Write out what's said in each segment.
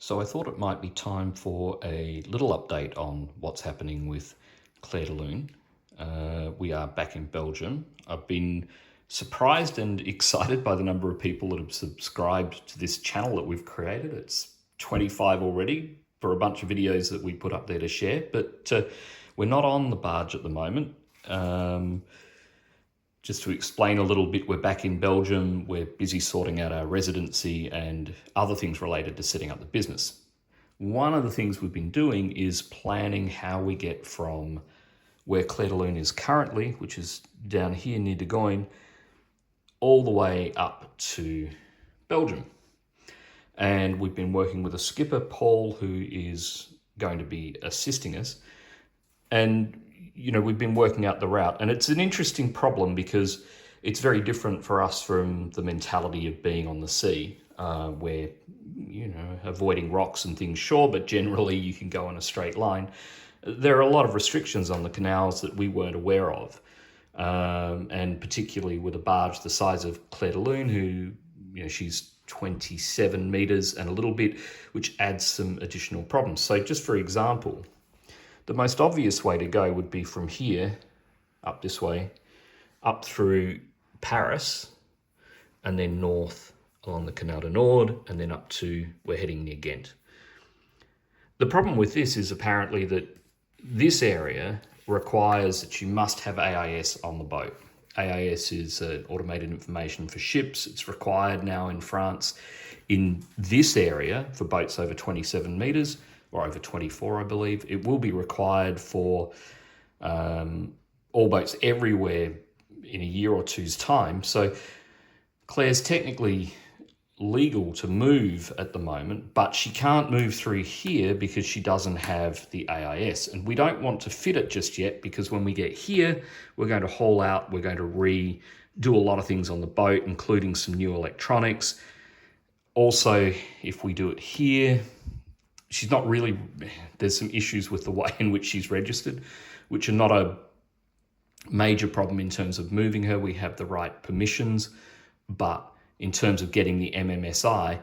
So I thought it might be time for a little update on what's happening with Clair de Lune. We are back in Belgium. I've been surprised and excited by the number of people that have subscribed to this channel that we've created. It's 25 already for a bunch of videos that we put up there to share, but we're not on the barge at the moment. Just to explain a little bit, we're back in Belgium. We're busy sorting out our residency and other things related to setting up the business. One of the things we've been doing is planning how we get from where Clair de Lune is currently, which is down here near De Goin, all the way up to Belgium. And we've been working with a skipper, Paul, who is going to be assisting us. And we've been working out the route, and it's an interesting problem because it's very different for us from the mentality of being on the sea, where, avoiding rocks and things, sure, but generally you can go in a straight line. There are a lot of restrictions on the canals that we weren't aware of, and particularly with a barge the size of Clair de Lune, who, she's 27 meters and a little bit, which adds some additional problems. So just for example, the most obvious way to go would be from here, up this way, up through Paris, and then north along the Canal du Nord, and then up to, we're heading near Ghent. The problem with this is apparently that this area requires that you must have AIS on the boat. AIS is automated information for ships. It's required now in France in this area for boats over 27 meters, or over 24, I believe. It will be required for all boats everywhere in a year or two's time. So Claire's technically legal to move at the moment, but she can't move through here because she doesn't have the AIS. And we don't want to fit it just yet, because when we get here, we're going to haul out, we're going to redo a lot of things on the boat, including some new electronics. Also, if we do it here, she's not really, there's some issues with the way in which she's registered, which are not a major problem in terms of moving her. We have the right permissions, but in terms of getting the MMSI,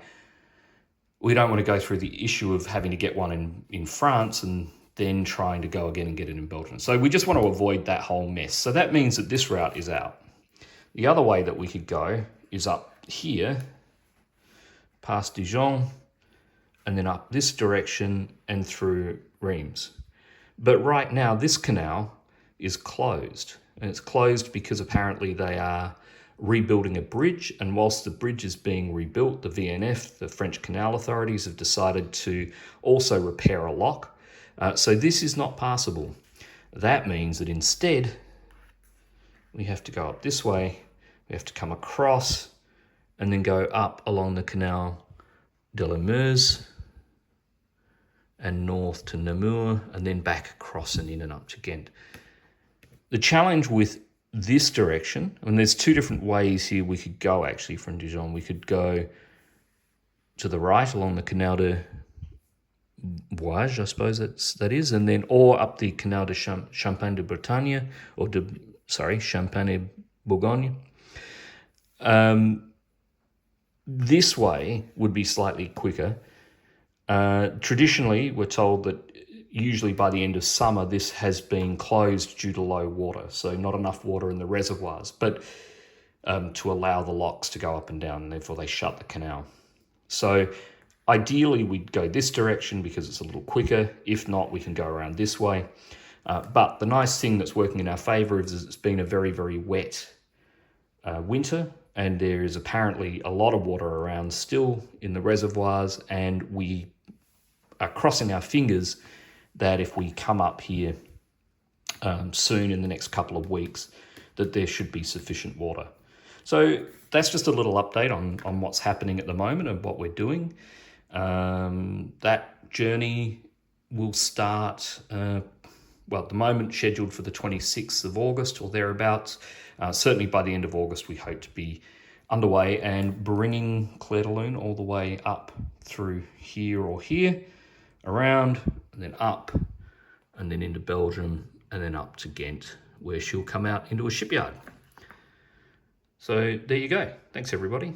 we don't want to go through the issue of having to get one in France and then trying to go again and get it in Belgium. So we just want to avoid that whole mess. So that means that this route is out. The other way that we could go is up here, past Dijon, and then up this direction and through Reims. But right now, this canal is closed. And it's closed because apparently they are rebuilding a bridge. And whilst the bridge is being rebuilt, the VNF, the French canal authorities, have decided to also repair a lock. So this is not passable. That means that instead, we have to go up this way. We have to come across and then go up along the Canal de la Meuse and north to Namur, and then back across and in and up to Ghent. The challenge with this direction, and there's two different ways here we could go actually from Dijon. We could go to the right along the Canal de Bourges, I suppose that is, and then or up the Canal de Champagne de Bretagne, or Champagne Bourgogne. This way would be slightly quicker. Traditionally, we're told that usually by the end of summer, this has been closed due to low water, so not enough water in the reservoirs, but to allow the locks to go up and down, and therefore they shut the canal. So ideally, we'd go this direction because it's a little quicker. If not, we can go around this way. But the nice thing that's working in our favor is it's been a very, very wet winter, and there is apparently a lot of water around still in the reservoirs, and we are crossing our fingers that if we come up here soon in the next couple of weeks, that there should be sufficient water. So that's just a little update on what's happening at the moment and what we're doing. That journey will start, at the moment scheduled for the 26th of August or thereabouts. Certainly by the end of August, we hope to be underway and bringing Clair de Lune all the way up through here or here, around, and then up, and then into Belgium, and then up to Ghent, where she'll come out into a shipyard. So there you go. Thanks, everybody.